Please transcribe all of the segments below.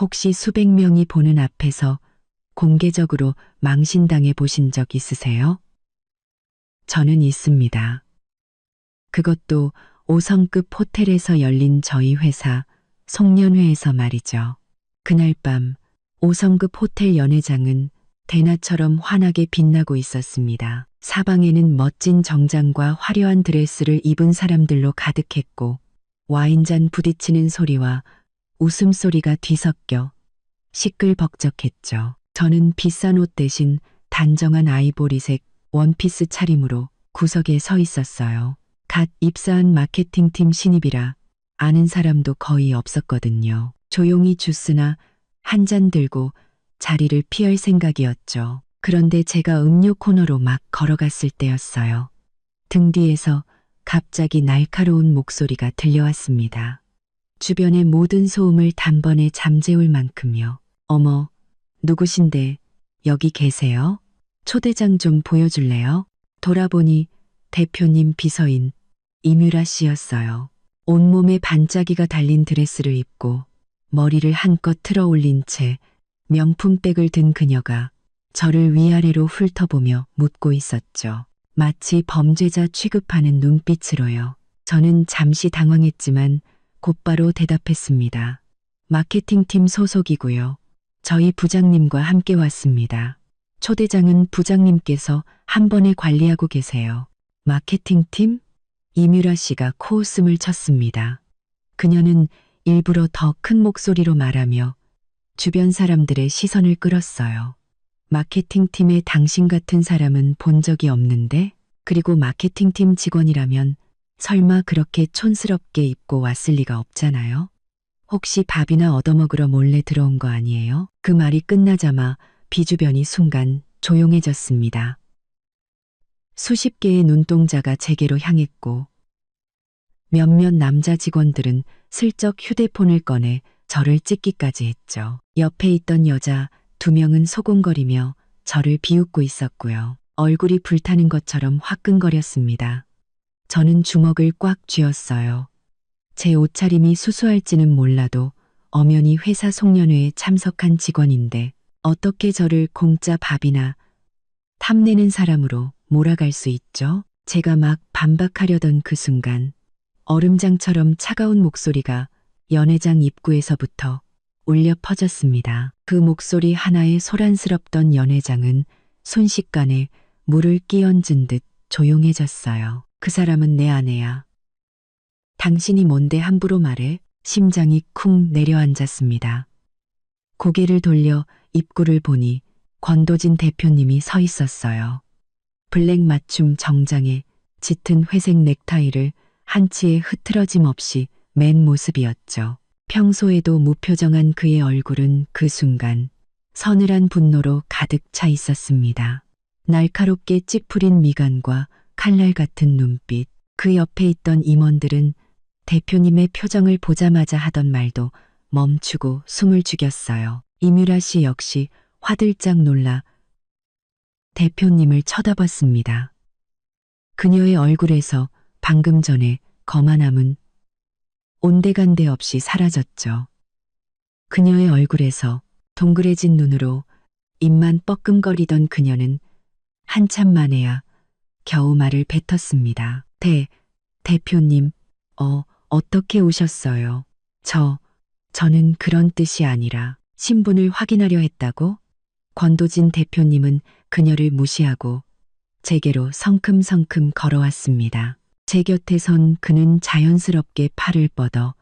혹시 수백 명이 보는 앞에서 공개적으로 망신당해 보신 적 있으세요? 저는 있습니다. 그것도 5성급 호텔에서 열린 저희 회사 송년회에서 말이죠. 그날 밤 5성급 호텔 연회장은 대낮처럼 환하게 빛나고 있었습니다. 사방에는 멋진 정장과 화려한 드레스를 입은 사람들로 가득했고 와인잔 부딪히는 소리와 웃음소리가 뒤섞여 시끌벅적했죠. 저는 비싼 옷 대신 단정한 아이보리색 원피스 차림으로 구석에 서 있었어요. 갓 입사한 마케팅팀 신입이라 아는 사람도 거의 없었거든요. 조용히 주스나 한 잔 들고 자리를 피할 생각이었죠. 그런데 제가 음료 코너로 막 걸어갔을 때였어요. 등 뒤에서 갑자기 날카로운 목소리가 들려왔습니다. 주변의 모든 소음을 단번에 잠재울 만큼요. 어머, 누구신데 여기 계세요? 초대장 좀 보여줄래요? 돌아보니 대표님 비서인 이뮤라 씨였어요. 온몸에 반짝이가 달린 드레스를 입고 머리를 한껏 틀어 올린 채 명품백을 든 그녀가 저를 위아래로 훑어보며 묻고 있었죠. 마치 범죄자 취급하는 눈빛으로요. 저는 잠시 당황했지만 곧바로 대답했습니다. 마케팅팀 소속이고요. 저희 부장님과 함께 왔습니다. 초대장은 부장님께서 한 번에 관리하고 계세요. 마케팅팀? 이뮤라 씨가 코웃음을 쳤습니다. 그녀는 일부러 더 큰 목소리로 말하며 주변 사람들의 시선을 끌었어요. 마케팅팀에 당신 같은 사람은 본 적이 없는데, 그리고 마케팅팀 직원이라면 설마 그렇게 촌스럽게 입고 왔을 리가 없잖아요. 혹시 밥이나 얻어먹으러 몰래 들어온 거 아니에요? 그 말이 끝나자마 비주변이 순간 조용해졌습니다. 수십 개의 눈동자가 제게로 향했고 몇몇 남자 직원들은 슬쩍 휴대폰을 꺼내 저를 찍기까지 했죠. 옆에 있던 여자 2명은 소곤거리며 저를 비웃고 있었고요. 얼굴이 불타는 것처럼 화끈거렸습니다. 저는 주먹을 꽉 쥐었어요. 제 옷차림이 수수할지는 몰라도 엄연히 회사 송년회에 참석한 직원인데 어떻게 저를 공짜 밥이나 탐내는 사람으로 몰아갈 수 있죠? 제가 막 반박하려던 그 순간 얼음장처럼 차가운 목소리가 연회장 입구에서부터 울려 퍼졌습니다. 그 목소리 하나에 소란스럽던 연회장은 순식간에 물을 끼얹은 듯 조용해졌어요. 그 사람은 내 아내야. 당신이 뭔데 함부로 말해? 심장이 쿵 내려앉았습니다. 고개를 돌려 입구를 보니 권도진 대표님이 서 있었어요. 블랙 맞춤 정장에 짙은 회색 넥타이를 한치의 흐트러짐 없이 맨 모습이었죠. 평소에도 무표정한 그의 얼굴은 그 순간 서늘한 분노로 가득 차 있었습니다. 날카롭게 찌푸린 미간과 칼날 같은 눈빛, 그 옆에 있던 임원들은 대표님의 표정을 보자마자 하던 말도 멈추고 숨을 죽였어요. 이뮤라 씨 역시 화들짝 놀라 대표님을 쳐다봤습니다. 그녀의 얼굴에서 방금 전에 거만함은 온데간데 없이 사라졌죠. 그녀의 얼굴에서 동그래진 눈으로 입만 뻐끔거리던 그녀는 한참 만에야 겨우 말을 뱉었습니다. 대표님, 어떻게 오셨어요? 저는 그런 뜻이 아니라 신분을 확인하려 했다고? 권도진 대표님은 그녀를 무시하고 제게로 성큼성큼 걸어왔습니다. 제 곁에 선 그는 자연스럽게 팔을 뻗어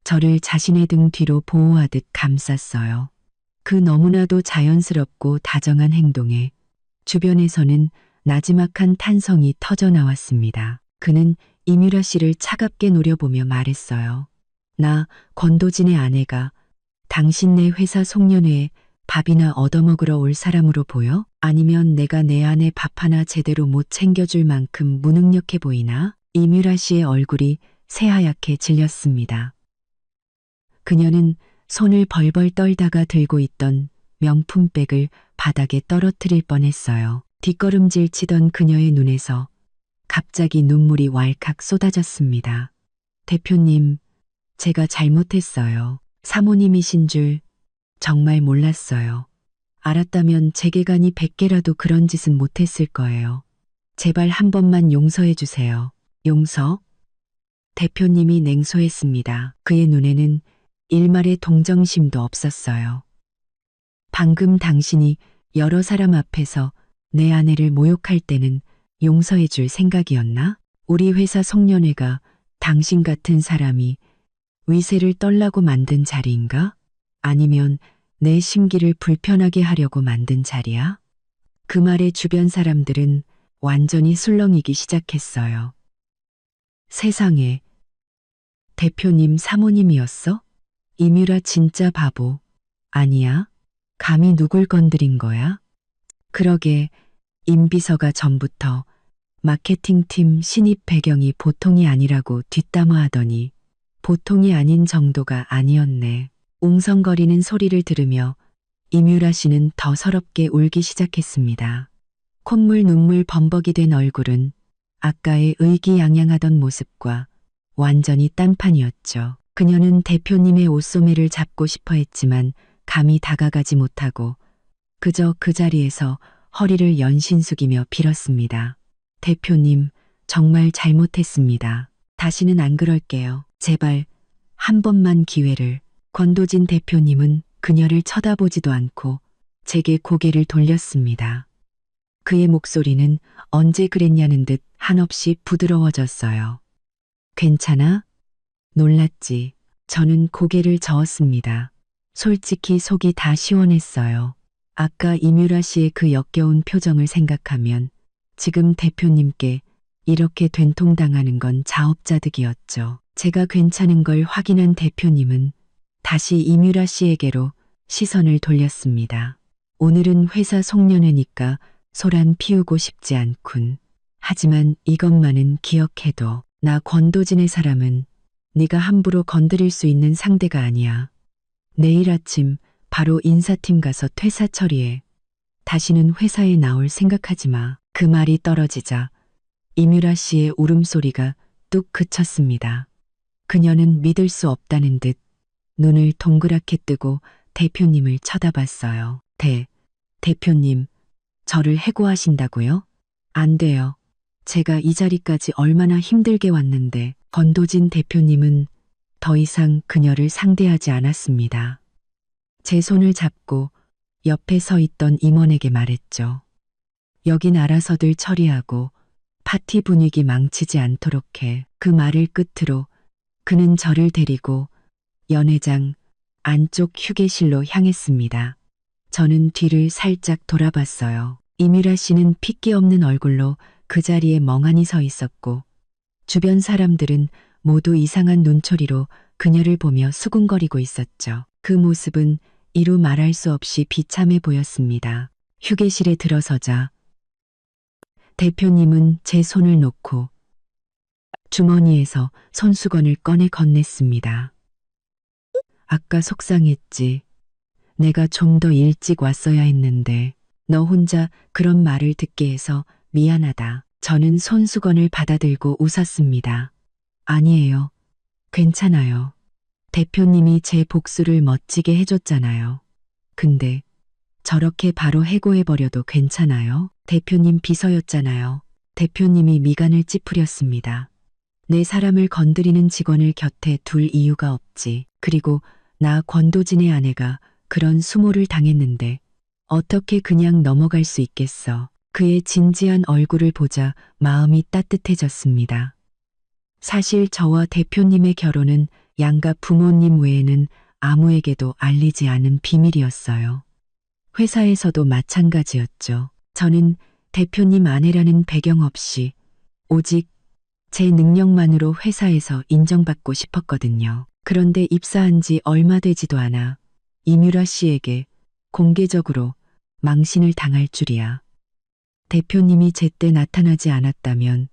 저를 자신의 등 뒤로 보호하듯 감쌌어요. 그 너무나도 자연스럽고 다정한 행동에 주변에서는 나지막한 탄성이 터져 나왔습니다. 그는 이뮤라 씨를 차갑게 노려보며 말했어요. 나 권도진의 아내가 당신네 회사 송년회에 밥이나 얻어먹으러 올 사람으로 보여? 아니면 내가 내 아내 밥 하나 제대로 못 챙겨줄 만큼 무능력해 보이나? 이뮤라 씨의 얼굴이 새하얗게 질렸습니다. 그녀는 손을 벌벌 떨다가 들고 있던 명품백을 바닥에 떨어뜨릴 뻔했어요. 뒷걸음질 치던 그녀의 눈에서 갑자기 눈물이 왈칵 쏟아졌습니다. 대표님, 제가 잘못했어요. 사모님이신 줄 정말 몰랐어요. 알았다면 제게간이 100개라도 그런 짓은 못했을 거예요. 제발 한 번만 용서해 주세요. 용서? 대표님이 냉소했습니다. 그의 눈에는 일말의 동정심도 없었어요. 방금 당신이 여러 사람 앞에서 내 아내를 모욕할 때는 용서해 줄 생각이었나? 우리 회사 송년회가 당신 같은 사람이 위세를 떨라고 만든 자리인가? 아니면 내 심기를 불편하게 하려고 만든 자리야? 그 말에 주변 사람들은 완전히 술렁이기 시작했어요. 세상에, 대표님 사모님이었어? 이뮤라 진짜 바보. 아니야? 감히 누굴 건드린 거야? 그러게, 임 비서가 전부터 마케팅팀 신입 배경이 보통이 아니라고 뒷담화하더니 보통이 아닌 정도가 아니었네. 웅성거리는 소리를 들으며 이뮤라 씨는 더 서럽게 울기 시작했습니다. 콧물 눈물 범벅이 된 얼굴은 아까의 의기양양하던 모습과 완전히 딴판이었죠. 그녀는 대표님의 옷소매를 잡고 싶어 했지만 감히 다가가지 못하고 그저 그 자리에서 허리를 연신 숙이며 빌었습니다. 대표님, 정말 잘못했습니다. 다시는 안 그럴게요. 제발 한 번만 기회를. 권도진 대표님은 그녀를 쳐다보지도 않고 제게 고개를 돌렸습니다. 그의 목소리는 언제 그랬냐는 듯 한없이 부드러워졌어요. 괜찮아? 놀랐지. 저는 고개를 저었습니다. 솔직히 속이 다 시원했어요. 아까 이뮤라 씨의 그 역겨운 표정을 생각하면 지금 대표님께 이렇게 된통당하는 건 자업자득이었죠. 제가 괜찮은 걸 확인한 대표님은 다시 이뮤라 씨에게로 시선을 돌렸습니다. 오늘은 회사 송년회니까 소란 피우고 싶지 않군. 하지만 이것만은 기억해둬. 나 권도진의 사람은 네가 함부로 건드릴 수 있는 상대가 아니야. 내일 아침 바로 인사팀 가서 퇴사 처리해. 다시는 회사에 나올 생각하지 마. 그 말이 떨어지자 이뮤라 씨의 울음소리가 뚝 그쳤습니다. 그녀는 믿을 수 없다는 듯 눈을 동그랗게 뜨고 대표님을 쳐다봤어요. 대표님, 저를 해고하신다고요? 안 돼요. 제가 이 자리까지 얼마나 힘들게 왔는데. 권도진 대표님은 더 이상 그녀를 상대하지 않았습니다. 제 손을 잡고 옆에 서 있던 임원에게 말했죠. 여긴 알아서들 처리하고 파티 분위기 망치지 않도록 해. 그 말을 끝으로 그는 저를 데리고 연회장 안쪽 휴게실로 향했습니다. 저는 뒤를 살짝 돌아봤어요. 이뮤라 씨는 핏기 없는 얼굴로 그 자리에 멍하니 서 있었고 주변 사람들은 모두 이상한 눈초리로 그녀를 보며 수군거리고 있었죠. 그 모습은 이루 말할 수 없이 비참해 보였습니다. 휴게실에 들어서자 대표님은 제 손을 놓고 주머니에서 손수건을 꺼내 건넸습니다. 아까 속상했지. 내가 좀 더 일찍 왔어야 했는데 너 혼자 그런 말을 듣게 해서 미안하다. 저는 손수건을 받아들고 웃었습니다. 아니에요. 괜찮아요. 대표님이 제 복수를 멋지게 해줬잖아요. 근데 저렇게 바로 해고해버려도 괜찮아요? 대표님 비서였잖아요. 대표님이 미간을 찌푸렸습니다. 내 사람을 건드리는 직원을 곁에 둘 이유가 없지. 그리고 나 권도진의 아내가 그런 수모를 당했는데 어떻게 그냥 넘어갈 수 있겠어. 그의 진지한 얼굴을 보자 마음이 따뜻해졌습니다. 사실 저와 대표님의 결혼은 양가 부모님 외에는 아무에게도 알리지 않은 비밀이었어요. 회사에서도 마찬가지였죠. 저는 대표님 아내라는 배경 없이 오직 제 능력만으로 회사에서 인정받고 싶었거든요. 그런데 입사한 지 얼마 되지도 않아 이뮤라 씨에게 공개적으로 망신을 당할 줄이야. 대표님이 제때 나타나지 않았다면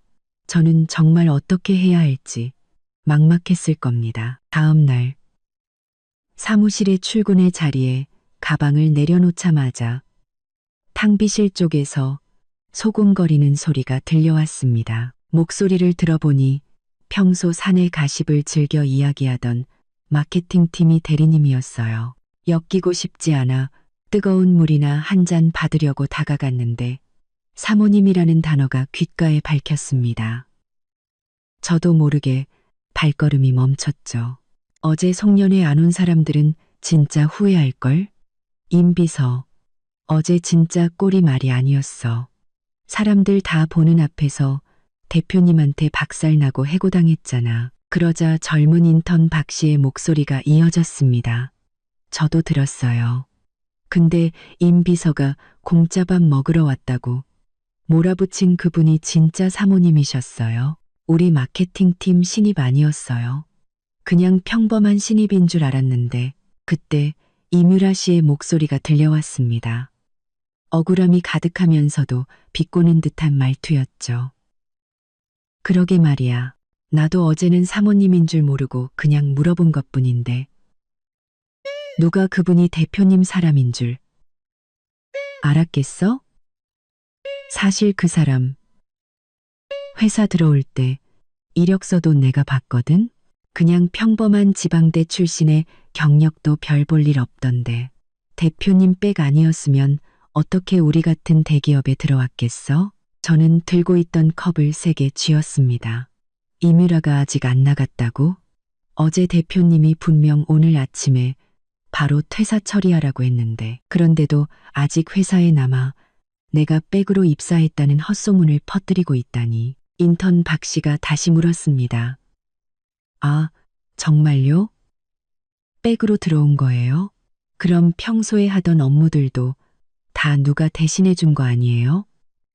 저는 정말 어떻게 해야 할지 막막했을 겁니다. 다음 날 사무실에 출근의 자리에 가방을 내려놓자마자 탕비실 쪽에서 소곤거리는 소리가 들려왔습니다. 목소리를 들어보니 평소 사내 가십을 즐겨 이야기하던 마케팅팀이 대리님이었어요. 엮이고 싶지 않아 뜨거운 물이나 한 잔 받으려고 다가갔는데 사모님이라는 단어가 귓가에 밝혔습니다. 저도 모르게 발걸음이 멈췄죠. 어제 송년회 안 온 사람들은 진짜 후회할걸? 임비서, 어제 진짜 꼴이 말이 아니었어. 사람들 다 보는 앞에서 대표님한테 박살나고 해고당했잖아. 그러자 젊은 인턴 박 씨의 목소리가 이어졌습니다. 저도 들었어요. 근데 임 비서가 공짜밥 먹으러 왔다고 몰아붙인 그분이 진짜 사모님이셨어요. 우리 마케팅팀 신입 아니었어요. 그냥 평범한 신입인 줄 알았는데 그때 이뮤라 씨의 목소리가 들려왔습니다. 억울함이 가득하면서도 비꼬는 듯한 말투였죠. 그러게 말이야. 나도 어제는 사모님인 줄 모르고 그냥 물어본 것뿐인데 누가 그분이 대표님 사람인 줄 알았겠어? 사실 그 사람 회사 들어올 때 이력서도 내가 봤거든? 그냥 평범한 지방대 출신의 경력도 별 볼 일 없던데 대표님 백 아니었으면 어떻게 우리 같은 대기업에 들어왔겠어? 저는 들고 있던 컵을 세게 쥐었습니다. 이뮤라가 아직 안 나갔다고? 어제 대표님이 분명 오늘 아침에 바로 퇴사 처리하라고 했는데 그런데도 아직 회사에 남아 내가 백으로 입사했다는 헛소문을 퍼뜨리고 있다니. 인턴 박 씨가 다시 물었습니다. 아, 정말요? 백으로 들어온 거예요? 그럼 평소에 하던 업무들도 다 누가 대신해 준 거 아니에요?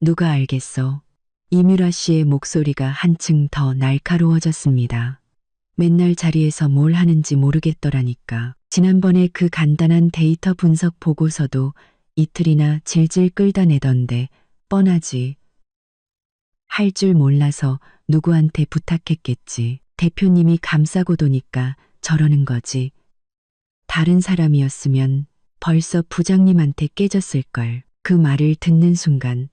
누가 알겠어. 이뮤라 씨의 목소리가 한층 더 날카로워졌습니다. 맨날 자리에서 뭘 하는지 모르겠더라니까. 지난번에 그 간단한 데이터 분석 보고서도 이틀이나 질질 끌다 내던데 뻔하지. 할 줄 몰라서 누구한테 부탁했겠지. 대표님이 감싸고 도니까 저러는 거지. 다른 사람이었으면 벌써 부장님한테 깨졌을걸. 그 말을 듣는 순간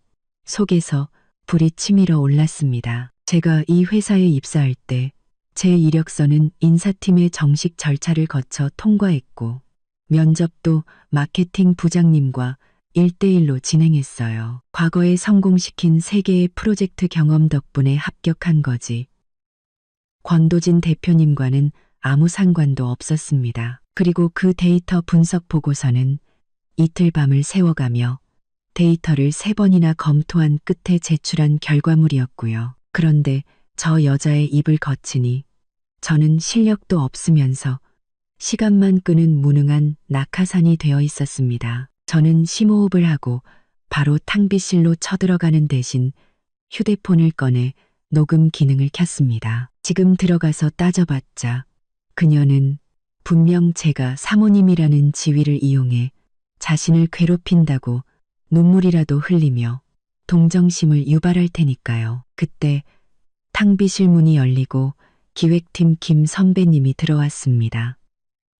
속에서 불이 치밀어 올랐습니다. 제가 이 회사에 입사할 때 제 이력서는 인사팀의 정식 절차를 거쳐 통과했고 면접도 마케팅 부장님과 1대1로 진행했어요. 과거에 성공시킨 3개의 프로젝트 경험 덕분에 합격한 거지. 권도진 대표님과는 아무 상관도 없었습니다. 그리고 그 데이터 분석 보고서는 이틀 밤을 새워가며 데이터를 3번이나 검토한 끝에 제출한 결과물이었고요. 그런데 저 여자의 입을 거치니 저는 실력도 없으면서 시간만 끄는 무능한 낙하산이 되어 있었습니다. 저는 심호흡을 하고 바로 탕비실로 쳐들어가는 대신 휴대폰을 꺼내 녹음 기능을 켰습니다. 지금 들어가서 따져봤자 그녀는 분명 제가 사모님이라는 지위를 이용해 자신을 괴롭힌다고 눈물이라도 흘리며 동정심을 유발할 테니까요. 그때 탕비실 문이 열리고 기획팀 김 선배님이 들어왔습니다.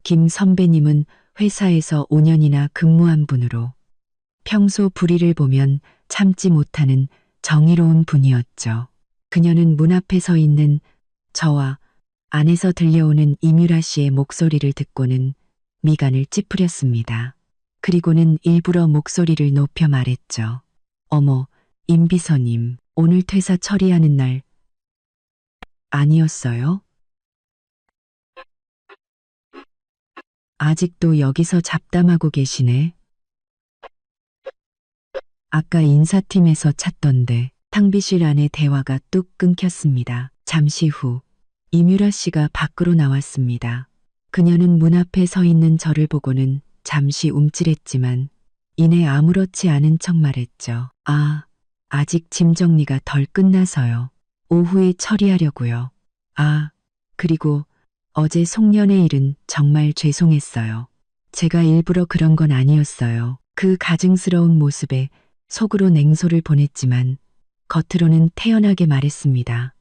김 선배님은 회사에서 5년이나 근무한 분으로 평소 불의를 보면 참지 못하는 정의로운 분이었죠. 그녀는 문 앞에 서 있는 저와 안에서 들려오는 이뮤라 씨의 목소리를 듣고는 미간을 찌푸렸습니다. 그리고는 일부러 목소리를 높여 말했죠. 어머, 임 비서님, 오늘 퇴사 처리하는 날 아니었어요? 아직도 여기서 잡담하고 계시네. 아까 인사팀에서 찾던데. 탕비실 안의 대화가 뚝 끊겼습니다. 잠시 후 이뮤라 씨가 밖으로 나왔습니다. 그녀는 문 앞에 서 있는 저를 보고는 잠시 움찔했지만 이내 아무렇지 않은 척 말했죠. 아, 아직 짐 정리가 덜 끝나서요. 오후에 처리하려고요. 아, 그리고 어제 송년회 일은 정말 죄송했어요. 제가 일부러 그런 건 아니었어요. 그 가증스러운 모습에 속으로 냉소를 보냈지만 겉으로는 태연하게 말했습니다.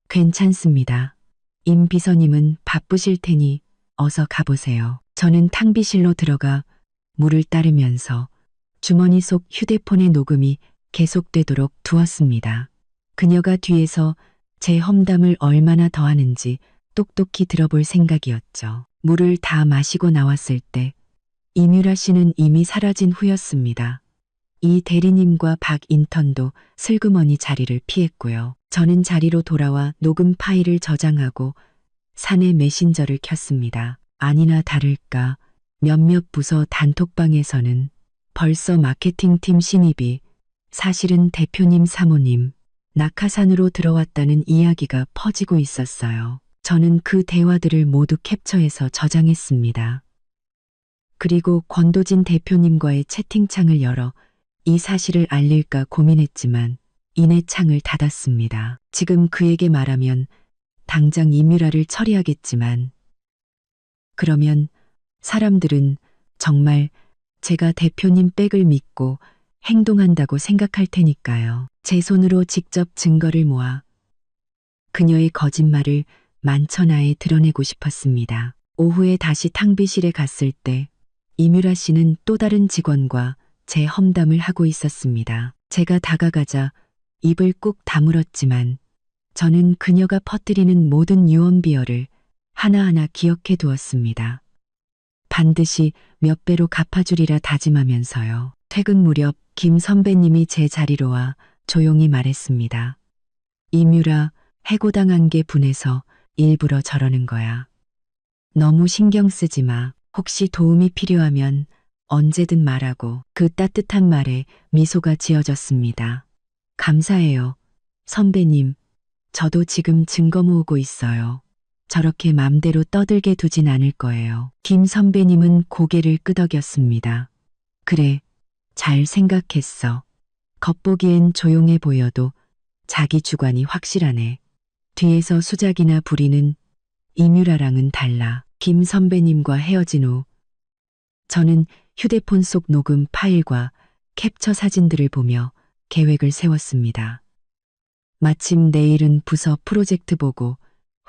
괜찮습니다. 임 비서님은 바쁘실 테니 어서 가보세요. 저는 탕비실로 들어가 물을 따르면서 주머니 속 휴대폰의 녹음이 계속되도록 두었습니다. 그녀가 뒤에서 제 험담을 얼마나 더하는지 똑똑히 들어볼 생각이었죠. 물을 다 마시고 나왔을 때 이뮤라 씨는 이미 사라진 후였습니다. 이 대리님과 박 인턴도 슬그머니 자리를 피했고요. 저는 자리로 돌아와 녹음 파일을 저장하고 사내 메신저를 켰습니다. 아니나 다를까 몇몇 부서 단톡방에서는 벌써 마케팅팀 신입이 사실은 대표님 사모님 낙하산으로 들어왔다는 이야기가 퍼지고 있었어요. 저는 그 대화들을 모두 캡처해서 저장했습니다. 그리고 권도진 대표님과의 채팅창을 열어 이 사실을 알릴까 고민했지만 이내 창을 닫았습니다. 지금 그에게 말하면 당장 이뮤라를 처리하겠지만 그러면 사람들은 정말 제가 대표님 백을 믿고 행동한다고 생각할 테니까요. 제 손으로 직접 증거를 모아 그녀의 거짓말을 만천하에 드러내고 싶었습니다. 오후에 다시 탕비실에 갔을 때 이뮤라 씨는 또 다른 직원과 제 험담을 하고 있었습니다. 제가 다가가자 입을 꾹 다물었지만 저는 그녀가 퍼뜨리는 모든 유언비어를 하나하나 기억해 두었습니다. 반드시 몇 배로 갚아주리라 다짐하면서요. 퇴근 무렵 김 선배님이 제 자리로 와 조용히 말했습니다. 이뮤라, 해고당한 게 분해서 일부러 저러는 거야. 너무 신경 쓰지 마. 혹시 도움이 필요하면 언제든 말하고. 그 따뜻한 말에 미소가 지어졌습니다. 감사해요. 선배님, 저도 지금 증거 모으고 있어요. 저렇게 맘대로 떠들게 두진 않을 거예요. 김 선배님은 고개를 끄덕였습니다. 그래, 잘 생각했어. 겉보기엔 조용해 보여도 자기 주관이 확실하네. 뒤에서 수작이나 부리는 이뮤라랑은 달라. 김 선배님과 헤어진 후 저는 휴대폰 속 녹음 파일과 캡처 사진들을 보며 계획을 세웠습니다. 마침 내일은 부서 프로젝트 보고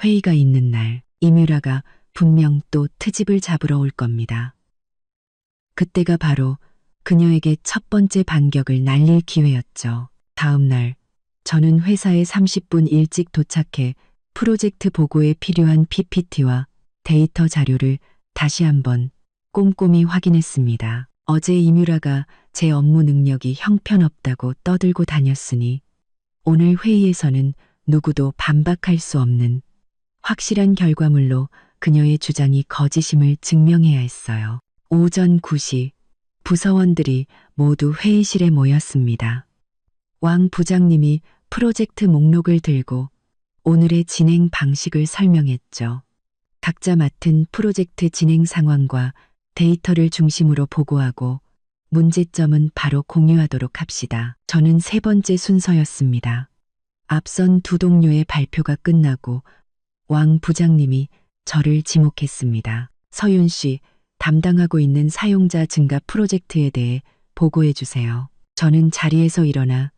회의가 있는 날 이뮤라가 분명 또 트집을 잡으러 올 겁니다. 그때가 바로 그녀에게 첫 번째 반격을 날릴 기회였죠. 다음 날 저는 회사에 30분 일찍 도착해 프로젝트 보고에 필요한 PPT와 데이터 자료를 다시 한번 꼼꼼히 확인했습니다. 어제 이뮤라가 제 업무 능력이 형편없다고 떠들고 다녔으니 오늘 회의에서는 누구도 반박할 수 없는 확실한 결과물로 그녀의 주장이 거짓임을 증명해야 했어요. 오전 9시 부서원들이 모두 회의실에 모였습니다. 왕 부장님이 프로젝트 목록을 들고 오늘의 진행 방식을 설명했죠. 각자 맡은 프로젝트 진행 상황과 데이터를 중심으로 보고하고 문제점은 바로 공유하도록 합시다. 저는 세 번째 순서였습니다. 앞선 두 동료의 발표가 끝나고 왕 부장님이 저를 지목했습니다. 서윤 씨, 담당하고 있는 사용자 증가 프로젝트에 대해 보고해 주세요. 저는 자리에서 일어나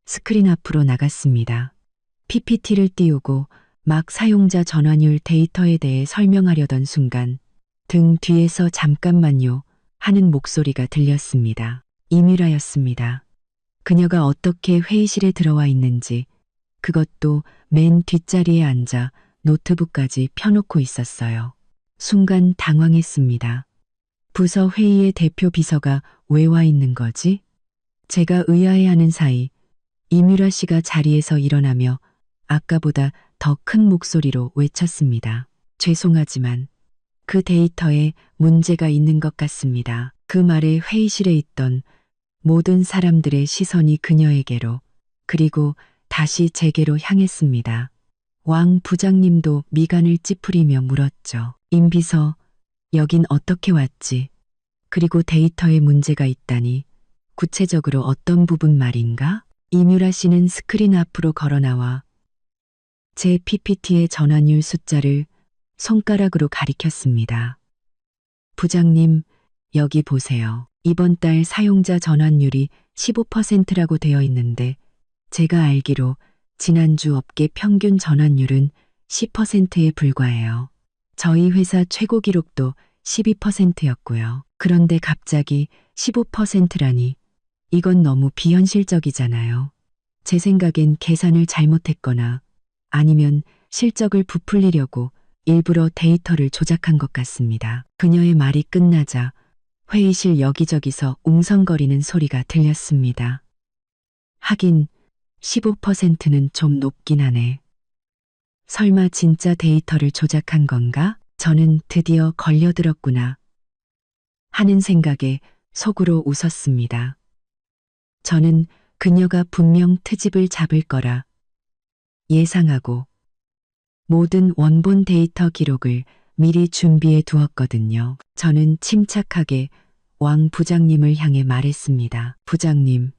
스크린 앞으로 나갔습니다. PPT를 띄우고 막 사용자 전환율 데이터에 대해 설명하려던 순간 등 뒤에서 잠깐만요 하는 목소리가 들렸습니다. 이뮤라였습니다. 그녀가 어떻게 회의실에 들어와 있는지 그것도 맨 뒷자리에 앉아 노트북까지 펴놓고 있었어요. 순간 당황했습니다. 부서 회의의 대표 비서가 왜 와 있는 거지? 제가 의아해하는 사이 이뮤라 씨가 자리에서 일어나며 아까보다 더 큰 목소리로 외쳤습니다. 죄송하지만 그 데이터에 문제가 있는 것 같습니다. 그 말에 회의실에 있던 모든 사람들의 시선이 그녀에게로 그리고 다시 제게로 향했습니다. 왕 부장님도 미간을 찌푸리며 물었죠. 임 비서, 여긴 어떻게 왔지? 그리고 데이터에 문제가 있다니 구체적으로 어떤 부분 말인가? 이뮤라 씨는 스크린 앞으로 걸어 나와 제 PPT의 전환율 숫자를 손가락으로 가리켰습니다. 부장님, 여기 보세요. 이번 달 사용자 전환율이 15%라고 되어 있는데 제가 알기로 지난주 업계 평균 전환율은 10%에 불과해요. 저희 회사 최고 기록도 12%였고요. 그런데 갑자기 15%라니 이건 너무 비현실적이잖아요. 제 생각엔 계산을 잘못했거나 아니면 실적을 부풀리려고 일부러 데이터를 조작한 것 같습니다. 그녀의 말이 끝나자 회의실 여기저기서 웅성거리는 소리가 들렸습니다. 하긴 15%는 좀 높긴 하네. 설마 진짜 데이터를 조작한 건가? 저는 드디어 걸려들었구나 하는 생각에 속으로 웃었습니다. 저는 그녀가 분명 트집을 잡을 거라 예상하고 모든 원본 데이터 기록을 미리 준비해 두었거든요. 저는 침착하게 왕 부장님을 향해 말했습니다. 부장님,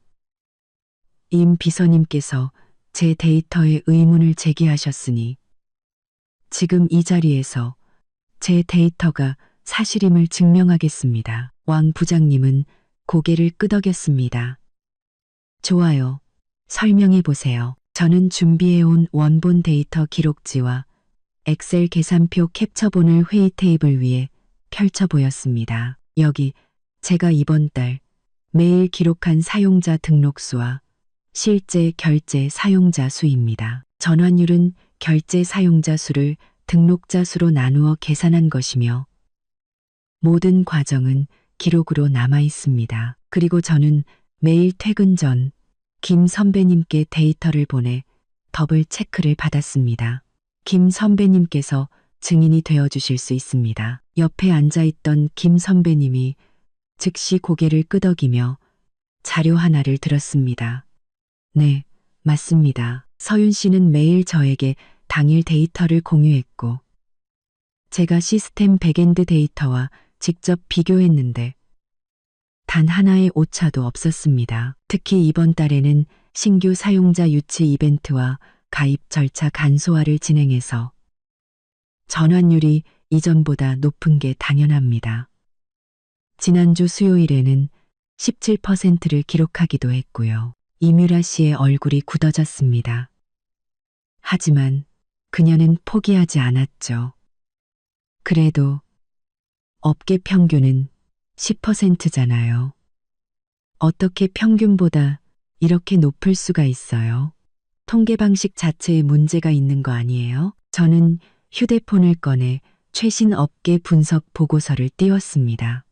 임 비서님께서 제 데이터에 의문을 제기하셨으니 지금 이 자리에서 제 데이터가 사실임을 증명하겠습니다. 왕 부장님은 고개를 끄덕였습니다. 좋아요. 설명해 보세요. 저는 준비해온 원본 데이터 기록지와 엑셀 계산표 캡처본을 회의 테이블 위에 펼쳐 보였습니다. 여기 제가 이번 달 매일 기록한 사용자 등록수와 실제 결제 사용자 수입니다. 전환율은 결제 사용자 수를 등록자 수로 나누어 계산한 것이며 모든 과정은 기록으로 남아 있습니다. 그리고 저는 매일 퇴근 전 김 선배님께 데이터를 보내 더블 체크를 받았습니다. 김 선배님께서 증인이 되어 주실 수 있습니다. 옆에 앉아있던 김 선배님이 즉시 고개를 끄덕이며 자료 하나를 들었습니다. 네, 맞습니다. 서윤 씨는 매일 저에게 당일 데이터를 공유했고 제가 시스템 백엔드 데이터와 직접 비교했는데 단 하나의 오차도 없었습니다. 특히 이번 달에는 신규 사용자 유치 이벤트와 가입 절차 간소화를 진행해서 전환율이 이전보다 높은 게 당연합니다. 지난주 수요일에는 17%를 기록하기도 했고요. 이뮤라 씨의 얼굴이 굳어졌습니다. 하지만 그녀는 포기하지 않았죠. 그래도 업계 평균은 10%잖아요. 어떻게 평균보다 이렇게 높을 수가 있어요? 통계 방식 자체에 문제가 있는 거 아니에요? 저는 휴대폰을 꺼내 최신 업계 분석 보고서를 띄웠습니다.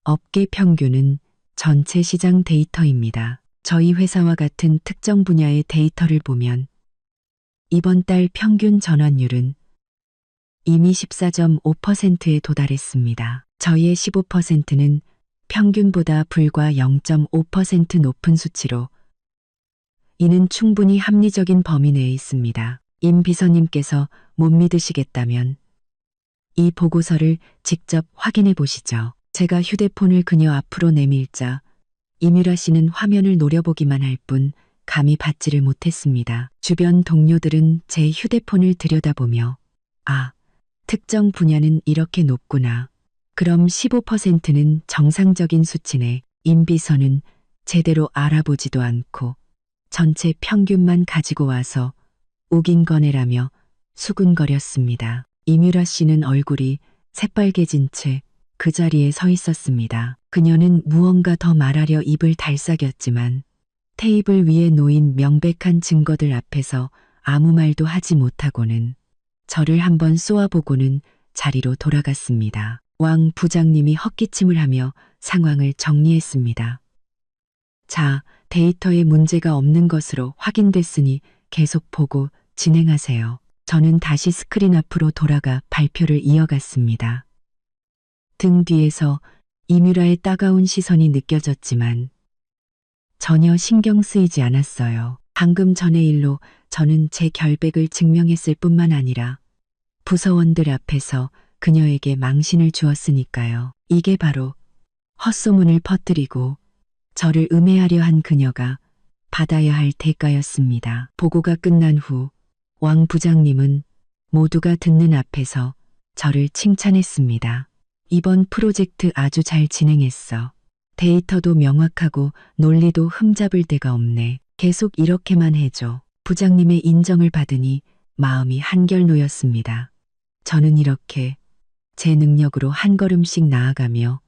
업계 평균은 전체 시장 데이터입니다. 저희 회사와 같은 특정 분야의 데이터를 보면 이번 달 평균 전환율은 이미 14.5%에 도달했습니다. 저희의 15%는 평균보다 불과 0.5% 높은 수치로 이는 충분히 합리적인 범위 내에 있습니다. 임 비서님께서 못 믿으시겠다면 이 보고서를 직접 확인해 보시죠. 제가 휴대폰을 그녀 앞으로 내밀자 이뮤라 씨는 화면을 노려보기만 할 뿐 감히 받지를 못했습니다. 주변 동료들은 제 휴대폰을 들여다보며 아, 특정 분야는 이렇게 높구나. 그럼 15%는 정상적인 수치네. 임 비서는 제대로 알아보지도 않고 전체 평균만 가지고 와서 우긴 거네라며 수군거렸습니다. 이뮤라 씨는 얼굴이 새빨개진 채 그 자리에 서 있었습니다. 그녀는 무언가 더 말하려 입을 달싹였지만 테이블 위에 놓인 명백한 증거들 앞에서 아무 말도 하지 못하고는 저를 한번 쏘아보고는 자리로 돌아갔습니다. 왕 부장님이 헛기침을 하며 상황을 정리했습니다. 자, 데이터에 문제가 없는 것으로 확인됐으니 계속 보고 진행하세요. 저는 다시 스크린 앞으로 돌아가 발표를 이어갔습니다. 등 뒤에서 이뮤라의 따가운 시선이 느껴졌지만 전혀 신경 쓰이지 않았어요. 방금 전의 일로 저는 제 결백을 증명했을 뿐만 아니라 부서원들 앞에서 그녀에게 망신을 주었으니까요. 이게 바로 헛소문을 퍼뜨리고 저를 음해하려 한 그녀가 받아야 할 대가였습니다. 보고가 끝난 후 왕 부장님은 모두가 듣는 앞에서 저를 칭찬했습니다. 이번 프로젝트 아주 잘 진행했어. 데이터도 명확하고 논리도 흠잡을 데가 없네. 계속 이렇게만 해줘. 부장님의 인정을 받으니 마음이 한결 놓였습니다. 저는 이렇게 제 능력으로 한 걸음씩 나아가며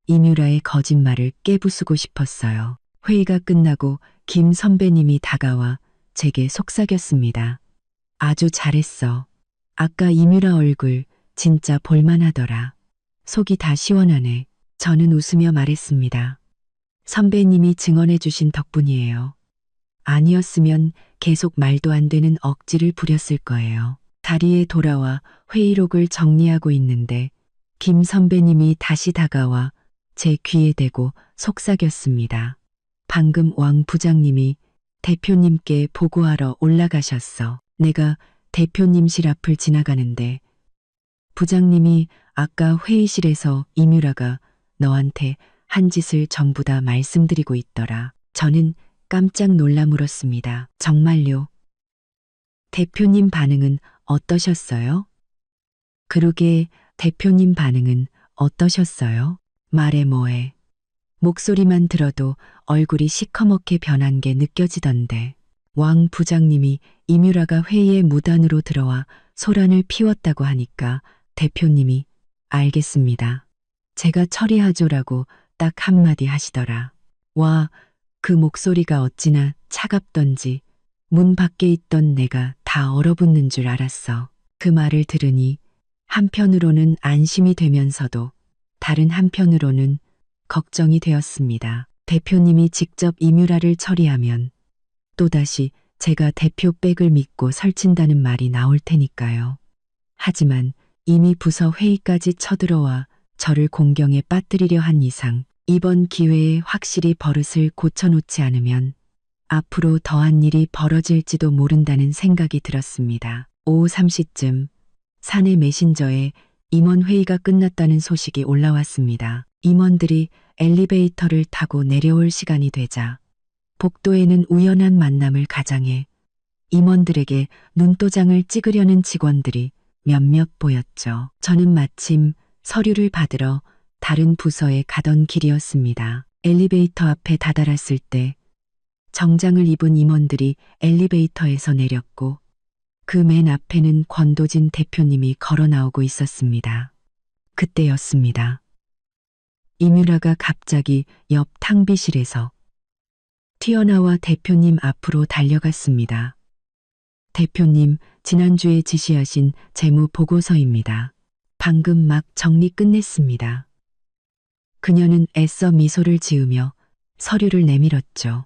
이뮤라의 거짓말을 깨부수고 싶었어요. 회의가 끝나고 김 선배님이 다가와 제게 속삭였습니다. 아주 잘했어. 아까 이뮤라 얼굴 진짜 볼만하더라. 속이 다 시원하네. 저는 웃으며 말했습니다. 선배님이 증언해 주신 덕분이에요. 아니었으면 계속 말도 안 되는 억지를 부렸을 거예요. 자리에 돌아와 회의록을 정리하고 있는데 김 선배님이 다시 다가와 제 귀에 대고 속삭였습니다. 방금 왕 부장님이 대표님께 보고하러 올라가셨어. 내가 대표님실 앞을 지나가는데 부장님이 아까 회의실에서 이뮤라가 너한테 한 짓을 전부 다 말씀드리고 있더라. 저는 깜짝 놀라 물었습니다. 정말요? 대표님 반응은 어떠셨어요? 그러게 대표님 반응은 어떠셨어요? 말해 뭐해. 목소리만 들어도 얼굴이 시커멓게 변한 게 느껴지던데. 왕 부장님이 이뮤라가 회의에 무단으로 들어와 소란을 피웠다고 하니까 대표님이 알겠습니다. 제가 처리하죠라고 딱 한마디 하시더라. 와, 그 목소리가 어찌나 차갑던지 문 밖에 있던 내가 다 얼어붙는 줄 알았어. 그 말을 들으니 한편으로는 안심이 되면서도 다른 한편으로는 걱정이 되었습니다. 대표님이 직접 이뮤라를 처리하면 또다시 제가 대표 백을 믿고 설친다는 말이 나올 테니까요. 하지만 이미 부서 회의까지 쳐들어와 저를 공경에 빠뜨리려 한 이상 이번 기회에 확실히 버릇을 고쳐놓지 않으면 앞으로 더한 일이 벌어질지도 모른다는 생각이 들었습니다. 오후 3시쯤 사내 메신저에 임원 회의가 끝났다는 소식이 올라왔습니다. 임원들이 엘리베이터를 타고 내려올 시간이 되자 복도에는 우연한 만남을 가장해 임원들에게 눈도장을 찍으려는 직원들이 몇몇 보였죠. 저는 마침 서류를 받으러 다른 부서에 가던 길이었습니다. 엘리베이터 앞에 다다랐을 때 정장을 입은 임원들이 엘리베이터에서 내렸고 그 맨 앞에는 권도진 대표님이 걸어 나오고 있었습니다. 그때였습니다. 이뮤라가 갑자기 옆 탕비실에서 튀어나와 대표님 앞으로 달려갔습니다. 대표님, 지난주에 지시하신 재무 보고서입니다. 방금 막 정리 끝냈습니다. 그녀는 애써 미소를 지으며 서류를 내밀었죠.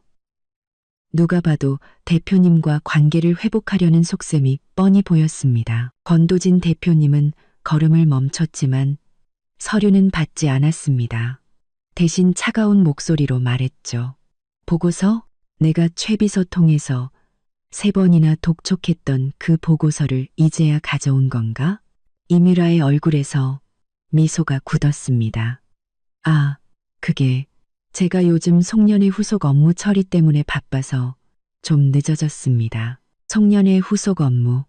누가 봐도 대표님과 관계를 회복하려는 속셈이 뻔히 보였습니다. 권도진 대표님은 걸음을 멈췄지만 서류는 받지 않았습니다. 대신 차가운 목소리로 말했죠. 보고서? 내가 최비서 통해서 3번이나 독촉했던 그 보고서를 이제야 가져온 건가? 이뮤라의 얼굴에서 미소가 굳었습니다. 아, 그게 제가 요즘 송년회 후속 업무 처리 때문에 바빠서 좀 늦어졌습니다. 송년회 후속 업무.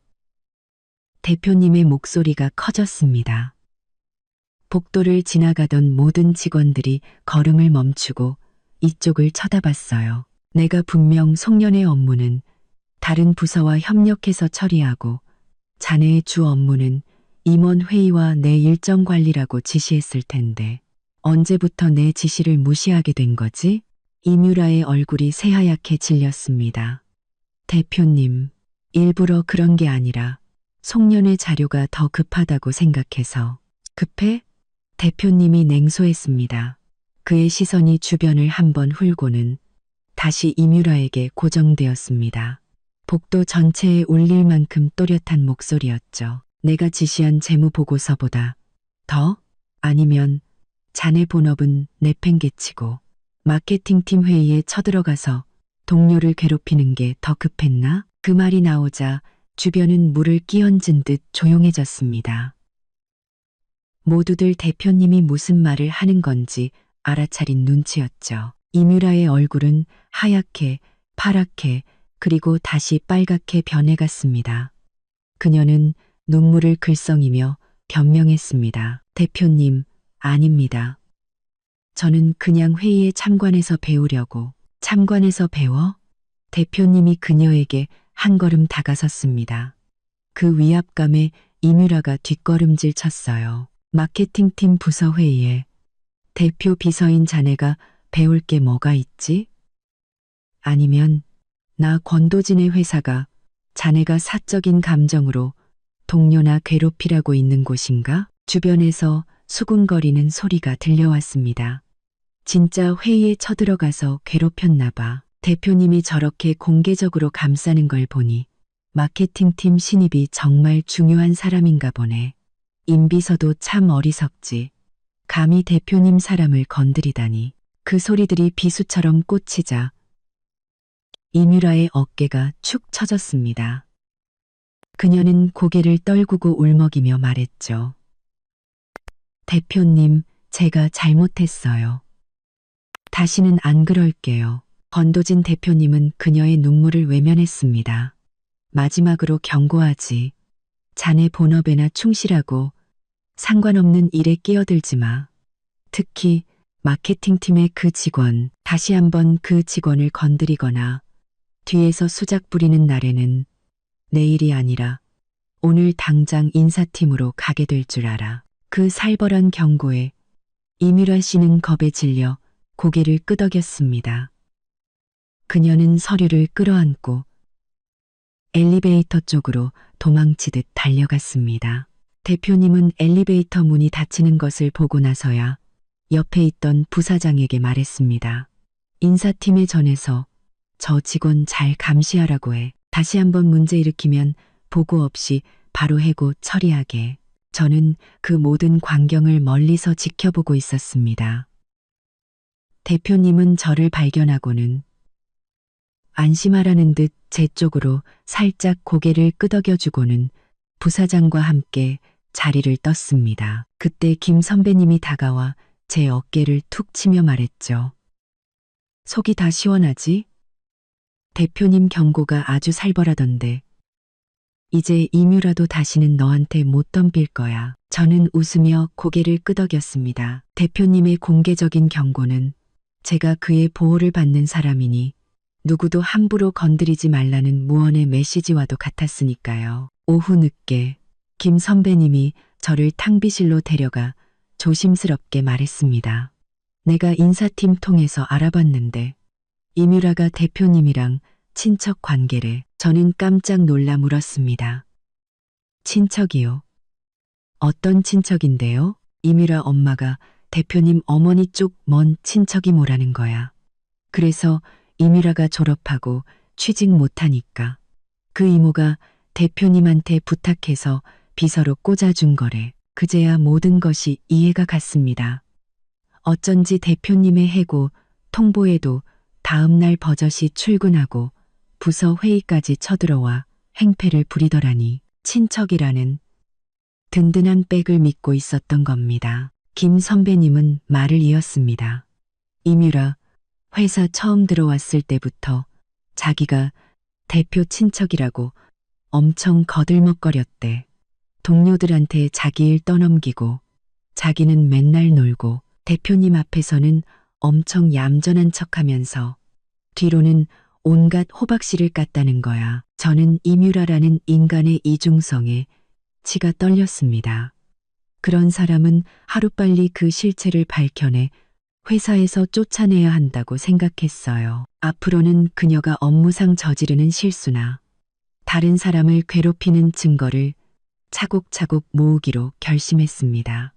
대표님의 목소리가 커졌습니다. 복도를 지나가던 모든 직원들이 걸음을 멈추고 이쪽을 쳐다봤어요. 내가 분명 송년회 업무는 다른 부서와 협력해서 처리하고 자네의 주 업무는 임원 회의와 내 일정 관리라고 지시했을 텐데 언제부터 내 지시를 무시하게 된 거지? 이뮤라의 얼굴이 새하얗게 질렸습니다. 대표님, 일부러 그런 게 아니라 송년회 자료가 더 급하다고 생각해서. 급해? 대표님이 냉소했습니다. 그의 시선이 주변을 한번 훑고는 다시 이뮤라에게 고정되었습니다. 복도 전체에 울릴 만큼 또렷한 목소리였죠. 내가 지시한 재무보고서보다 더? 아니면 자네 본업은 내팽개치고 마케팅팀 회의에 쳐들어가서 동료를 괴롭히는 게 더 급했나? 그 말이 나오자 주변은 물을 끼얹은 듯 조용해졌습니다. 모두들 대표님이 무슨 말을 하는 건지 알아차린 눈치였죠. 이뮤라의 얼굴은 하얗게, 파랗게, 그리고 다시 빨갛게 변해갔습니다. 그녀는 눈물을 글썽이며 변명했습니다. 대표님, 아닙니다. 저는 그냥 회의에 참관해서 배우려고. 참관해서 배워? 대표님이 그녀에게 한 걸음 다가섰습니다. 그 위압감에 이뮤라가 뒷걸음질 쳤어요. 마케팅팀 부서회의에 대표 비서인 자네가 배울 게 뭐가 있지? 아니면 나 권도진의 회사가 자네가 사적인 감정으로 동료나 괴롭히라고 있는 곳인가? 주변에서 수군거리는 소리가 들려왔습니다. 진짜 회의에 쳐들어가서 괴롭혔나 봐. 대표님이 저렇게 공개적으로 감싸는 걸 보니 마케팅팀 신입이 정말 중요한 사람인가 보네. 임비서도 참 어리석지. 감히 대표님 사람을 건드리다니. 그 소리들이 비수처럼 꽂히자 이뮤라의 어깨가 축 처졌습니다. 그녀는 고개를 떨구고 울먹이며 말했죠. 대표님, 제가 잘못했어요. 다시는 안 그럴게요. 건도진 대표님은 그녀의 눈물을 외면했습니다. 마지막으로 경고하지. 자네 본업에나 충실하고 상관없는 일에 끼어들지 마. 특히 마케팅팀의 그 직원, 다시 한번 그 직원을 건드리거나 뒤에서 수작 부리는 날에는 내일이 아니라 오늘 당장 인사팀으로 가게 될 줄 알아. 그 살벌한 경고에 이뮤라 씨는 겁에 질려 고개를 끄덕였습니다. 그녀는 서류를 끌어안고 엘리베이터 쪽으로 도망치듯 달려갔습니다. 대표님은 엘리베이터 문이 닫히는 것을 보고 나서야 옆에 있던 부사장에게 말했습니다. 인사팀에 전해서 저 직원 잘 감시하라고 해. 다시 한번 문제 일으키면 보고 없이 바로 해고 처리하게. 저는 그 모든 광경을 멀리서 지켜보고 있었습니다. 대표님은 저를 발견하고는 안심하라는 듯 제 쪽으로 살짝 고개를 끄덕여주고는 부사장과 함께 자리를 떴습니다. 그때 김 선배님이 다가와 제 어깨를 툭 치며 말했죠. 속이 다 시원하지? 대표님 경고가 아주 살벌하던데. 이제 이뮤라도 다시는 너한테 못 덤빌 거야. 저는 웃으며 고개를 끄덕였습니다. 대표님의 공개적인 경고는 제가 그의 보호를 받는 사람이니 누구도 함부로 건드리지 말라는 무언의 메시지와도 같았으니까요. 오후 늦게 김 선배님이 저를 탕비실로 데려가 조심스럽게 말했습니다. 내가 인사팀 통해서 알아봤는데 이뮤라가 대표님이랑 친척 관계래. 저는 깜짝 놀라 물었습니다. 친척이요? 어떤 친척인데요? 이뮤라 엄마가 대표님 어머니 쪽 먼 친척이 뭐라는 거야. 그래서 이뮤라가 졸업하고 취직 못하니까 그 이모가 대표님한테 부탁해서 비서로 꽂아준 거래. 그제야 모든 것이 이해가 갔습니다. 어쩐지 대표님의 해고 통보에도 다음날 버젓이 출근하고 부서 회의까지 쳐들어와 행패를 부리더라니. 친척이라는 든든한 백을 믿고 있었던 겁니다. 김 선배님은 말을 이었습니다. 이뮤라 회사 처음 들어왔을 때부터 자기가 대표 친척이라고 엄청 거들먹거렸대. 동료들한테 자기 일 떠넘기고 자기는 맨날 놀고 대표님 앞에서는 엄청 얌전한 척하면서 뒤로는 온갖 호박씨를 깠다는 거야. 저는 이뮤라라는 인간의 이중성에 치가 떨렸습니다. 그런 사람은 하루빨리 그 실체를 밝혀내 회사에서 쫓아내야 한다고 생각했어요. 앞으로는 그녀가 업무상 저지르는 실수나 다른 사람을 괴롭히는 증거를 차곡차곡 모으기로 결심했습니다.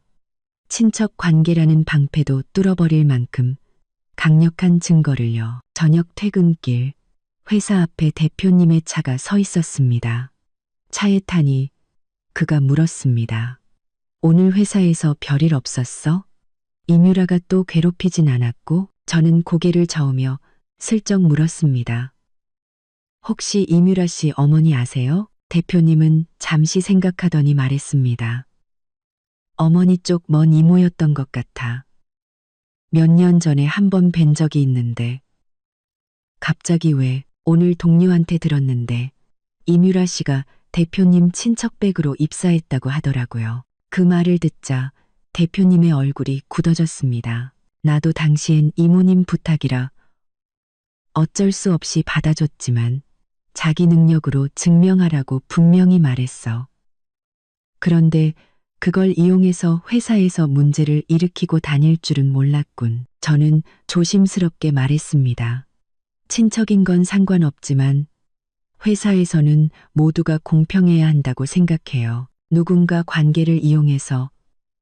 친척 관계라는 방패도 뚫어버릴 만큼 강력한 증거를요. 저녁 퇴근길 회사 앞에 대표님의 차가 서 있었습니다. 차에 타니 그가 물었습니다. 오늘 회사에서 별일 없었어? 이뮤라가 또 괴롭히진 않았고? 저는 고개를 저으며 슬쩍 물었습니다. 혹시 이뮤라 씨 어머니 아세요? 대표님은 잠시 생각하더니 말했습니다. 어머니 쪽 먼 이모였던 것 같아. 몇 년 전에 한 번 뵌 적이 있는데 갑자기 왜 오늘 동료한테 들었는데 이뮤라 씨가 대표님 친척백으로 입사했다고 하더라고요. 그 말을 듣자 대표님의 얼굴이 굳어졌습니다. 나도 당시엔 이모님 부탁이라 어쩔 수 없이 받아줬지만 자기 능력으로 증명하라고 분명히 말했어. 그런데 그걸 이용해서 회사에서 문제를 일으키고 다닐 줄은 몰랐군. 저는 조심스럽게 말했습니다. 친척인 건 상관없지만 회사에서는 모두가 공평해야 한다고 생각해요. 누군가 관계를 이용해서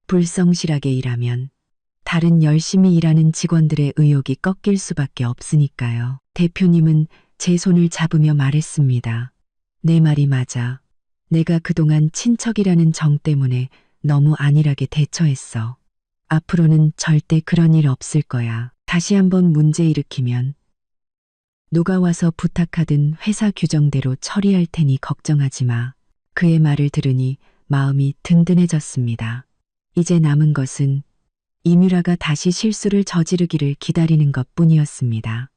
불성실하게 일하면 다른 열심히 일하는 직원들의 의욕이 꺾일 수밖에 없으니까요. 대표님은 제 손을 잡으며 말했습니다. 내 말이 맞아. 내가 그동안 친척이라는 정 때문에 너무 안일하게 대처했어. 앞으로는 절대 그런 일 없을 거야. 다시 한번 문제 일으키면 누가 와서 부탁하든 회사 규정대로 처리할 테니 걱정하지 마. 그의 말을 들으니 마음이 든든해졌습니다. 이제 남은 것은 이뮤라가 다시 실수를 저지르기를 기다리는 것뿐이었습니다.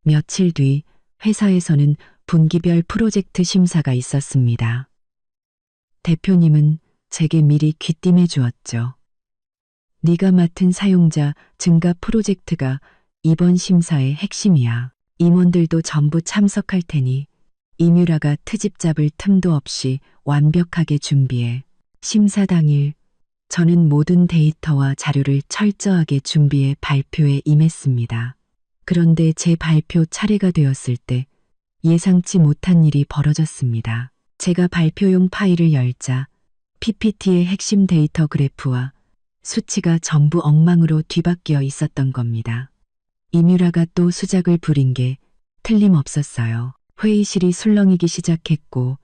며칠 뒤 회사에서는 분기별 프로젝트 심사가 있었습니다. 대표님은 제게 미리 귀띔해 주었죠. 네가 맡은 사용자 증가 프로젝트가 이번 심사의 핵심이야. 임원들도 전부 참석할 테니 이뮤라가 트집 잡을 틈도 없이 완벽하게 준비해. 심사 당일 저는 모든 데이터와 자료를 철저하게 준비해 발표에 임했습니다. 그런데 제 발표 차례가 되었을 때 예상치 못한 일이 벌어졌습니다. 제가 발표용 파일을 열자 PPT의 핵심 데이터 그래프와 수치가 전부 엉망으로 뒤바뀌어 있었던 겁니다. 이뮤라가 또 수작을 부린 게 틀림없었어요. 회의실이 술렁이기 시작했고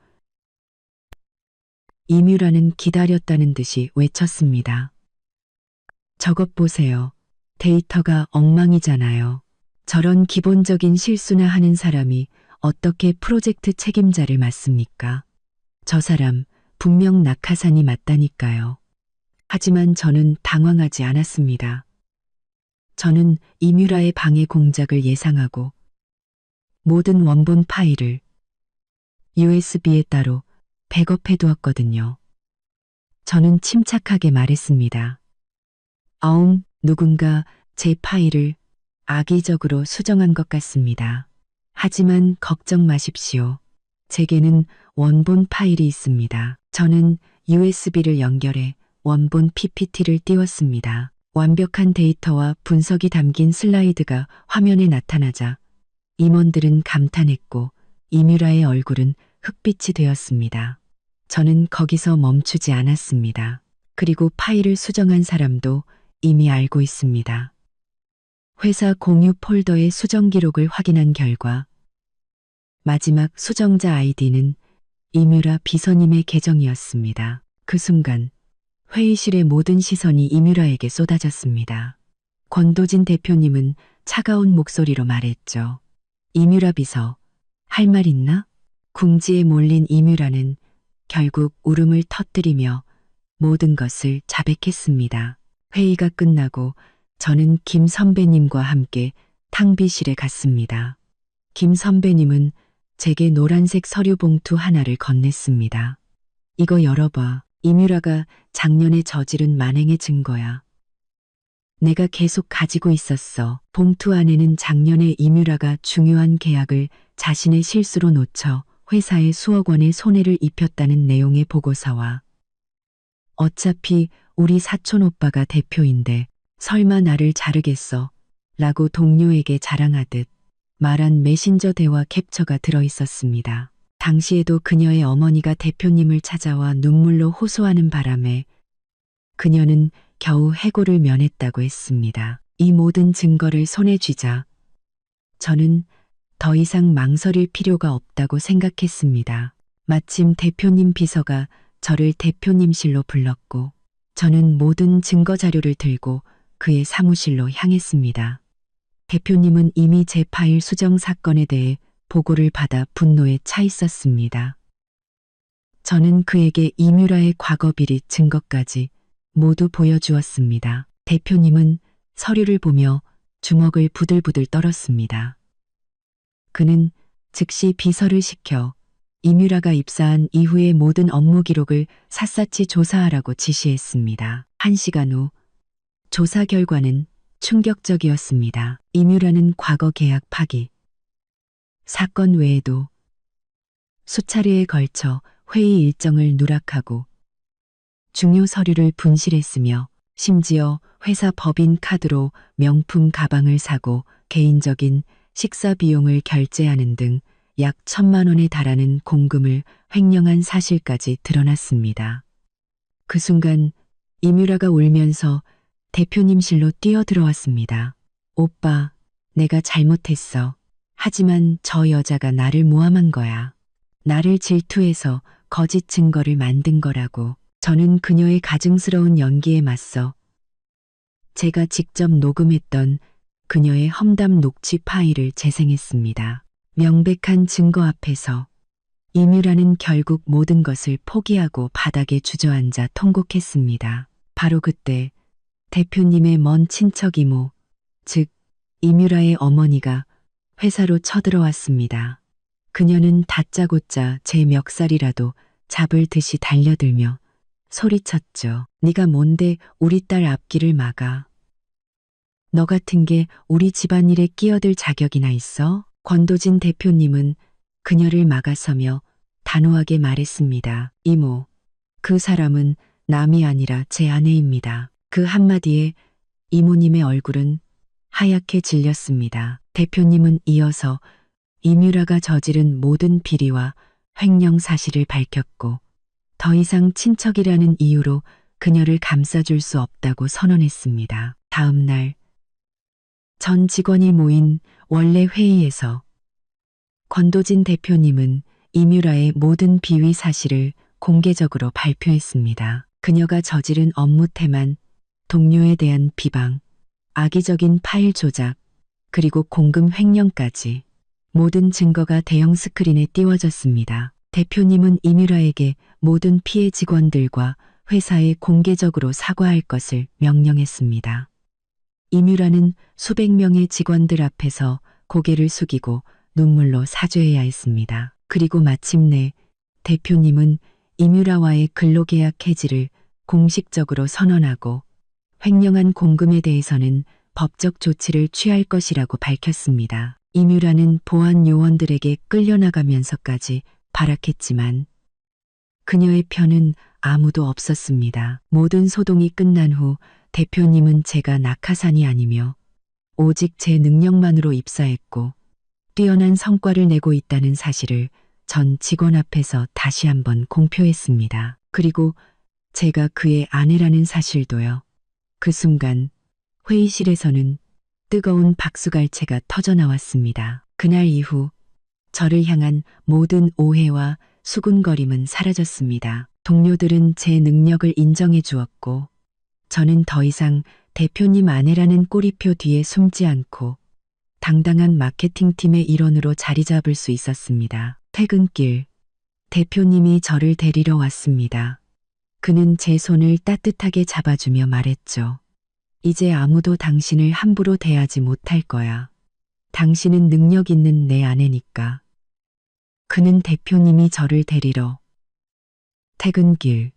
이뮤라는 기다렸다는 듯이 외쳤습니다. 저것 보세요. 데이터가 엉망이잖아요. 저런 기본적인 실수나 하는 사람이 어떻게 프로젝트 책임자를 맡습니까? 저 사람 분명 낙하산이 맞다니까요. 하지만 저는 당황하지 않았습니다. 저는 이뮤라의 방해 공작을 예상하고 모든 원본 파일을 USB에 따로 백업해 두었거든요. 저는 침착하게 말했습니다. 누군가 제 파일을 악의적으로 수정한 것 같습니다. 하지만 걱정 마십시오. 제게는 원본 파일이 있습니다. 저는 USB를 연결해 원본 PPT를 띄웠습니다. 완벽한 데이터와 분석이 담긴 슬라이드가 화면에 나타나자 임원들은 감탄했고 이뮤라의 얼굴은 흑빛이 되었습니다. 저는 거기서 멈추지 않았습니다. 그리고 파일을 수정한 사람도 이미 알고 있습니다. 회사 공유 폴더의 수정 기록을 확인한 결과 마지막 수정자 아이디는 이뮤라 비서님의 계정이었습니다. 그 순간 회의실의 모든 시선이 이뮤라에게 쏟아졌습니다. 권도진 대표님은 차가운 목소리로 말했죠. 이뮤라 비서, 할 말 있나? 궁지에 몰린 이뮤라는 결국 울음을 터뜨리며 모든 것을 자백했습니다. 회의가 끝나고 저는 김 선배님과 함께 탕비실에 갔습니다. 김 선배님은 제게 노란색 서류 봉투 하나를 건넸습니다. 이거 열어봐. 이뮤라가 작년에 저지른 만행의 증거야. 내가 계속 가지고 있었어. 봉투 안에는 작년에 이뮤라가 중요한 계약을 자신의 실수로 놓쳐 회사에 수억 원의 손해를 입혔다는 내용의 보고서와 어차피 우리 사촌 오빠가 대표인데 설마 나를 자르겠어? 라고 동료에게 자랑하듯 말한 메신저 대화 캡처가 들어있었습니다. 당시에도 그녀의 어머니가 대표님을 찾아와 눈물로 호소하는 바람에 그녀는 겨우 해고를 면했다고 했습니다. 이 모든 증거를 손에 쥐자 저는 더 이상 망설일 필요가 없다고 생각했습니다. 마침 대표님 비서가 저를 대표님실로 불렀고 저는 모든 증거 자료를 들고 그의 사무실로 향했습니다. 대표님은 이미 제 파일 수정 사건에 대해 보고를 받아 분노에 차 있었습니다. 저는 그에게 이뮤라의 과거 비리 증거까지 모두 보여주었습니다. 대표님은 서류를 보며 주먹을 부들부들 떨었습니다. 그는 즉시 비서를 시켜 이뮤라가 입사한 이후의 모든 업무 기록을 샅샅이 조사하라고 지시했습니다. 1시간 후 조사 결과는 충격적이었습니다. 이뮤라는 과거 계약 파기, 사건 외에도 수차례에 걸쳐 회의 일정을 누락하고 중요 서류를 분실했으며 심지어 회사 법인 카드로 명품 가방을 사고 개인적인 식사 비용을 결제하는 등 약 1,000만 원에 달하는 공금을 횡령한 사실까지 드러났습니다. 그 순간 이뮤라가 울면서 대표님실로 뛰어들어왔습니다. 오빠, 내가 잘못했어. 하지만 저 여자가 나를 모함한 거야. 나를 질투해서 거짓 증거를 만든 거라고. 저는 그녀의 가증스러운 연기에 맞서 제가 직접 녹음했던 그녀의 험담 녹취 파일을 재생했습니다. 명백한 증거 앞에서 이뮤라는 결국 모든 것을 포기하고 바닥에 주저앉아 통곡했습니다. 바로 그때 대표님의 먼 친척 이모, 즉 이뮤라의 어머니가 회사로 쳐들어왔습니다. 그녀는 다짜고짜 제 멱살이라도 잡을 듯이 달려들며 소리쳤죠. 네가 뭔데 우리 딸 앞길을 막아. 너 같은 게 우리 집안일에 끼어들 자격이나 있어? 권도진 대표님은 그녀를 막아서며 단호하게 말했습니다. 이모, 그 사람은 남이 아니라 제 아내입니다. 그 한마디에 이모님의 얼굴은 하얗게 질렸습니다. 대표님은 이어서 이뮤라가 저지른 모든 비리와 횡령 사실을 밝혔고 더 이상 친척이라는 이유로 그녀를 감싸줄 수 없다고 선언했습니다. 다음 날 전 직원이 모인 원래 회의에서 권도진 대표님은 이뮤라의 모든 비위 사실을 공개적으로 발표했습니다. 그녀가 저지른 업무 태만, 동료에 대한 비방, 악의적인 파일 조작, 그리고 공금 횡령까지 모든 증거가 대형 스크린에 띄워졌습니다. 대표님은 이뮤라에게 모든 피해 직원들과 회사에 공개적으로 사과할 것을 명령했습니다. 이뮤라는 수백 명의 직원들 앞에서 고개를 숙이고 눈물로 사죄해야 했습니다. 그리고 마침내 대표님은 이뮤라와의 근로계약 해지를 공식적으로 선언하고 횡령한 공금에 대해서는 법적 조치를 취할 것이라고 밝혔습니다. 이뮤라는 보안 요원들에게 끌려나가면서까지 발악했지만 그녀의 편은 아무도 없었습니다. 모든 소동이 끝난 후 대표님은 제가 낙하산이 아니며 오직 제 능력만으로 입사했고 뛰어난 성과를 내고 있다는 사실을 전 직원 앞에서 다시 한번 공표했습니다. 그리고 제가 그의 아내라는 사실도요. 그 순간 회의실에서는 뜨거운 박수갈채가 터져나왔습니다. 그날 이후 저를 향한 모든 오해와 수군거림은 사라졌습니다. 동료들은 제 능력을 인정해 주었고 저는 더 이상 대표님 아내라는 꼬리표 뒤에 숨지 않고 당당한 마케팅팀의 일원으로 자리 잡을 수 있었습니다. 퇴근길 대표님이 저를 데리러 왔습니다. 그는 제 손을 따뜻하게 잡아주며 말했죠. 이제 아무도 당신을 함부로 대하지 못할 거야. 당신은 능력 있는 내 아내니까. 그는 대표님이 저를 데리러 퇴근길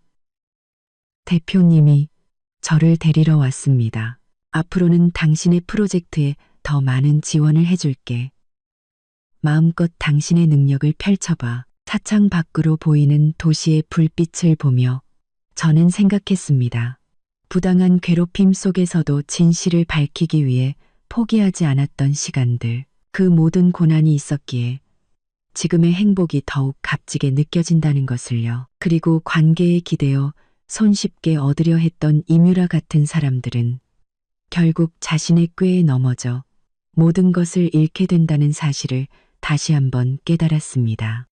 대표님이 저를 데리러 왔습니다. 앞으로는 당신의 프로젝트에 더 많은 지원을 해줄게. 마음껏 당신의 능력을 펼쳐봐. 차창 밖으로 보이는 도시의 불빛을 보며 저는 생각했습니다. 부당한 괴롭힘 속에서도 진실을 밝히기 위해 포기하지 않았던 시간들. 그 모든 고난이 있었기에 지금의 행복이 더욱 값지게 느껴진다는 것을요. 그리고 관계에 기대어 손쉽게 얻으려 했던 이뮤라 같은 사람들은 결국 자신의 꾀에 넘어져 모든 것을 잃게 된다는 사실을 다시 한번 깨달았습니다.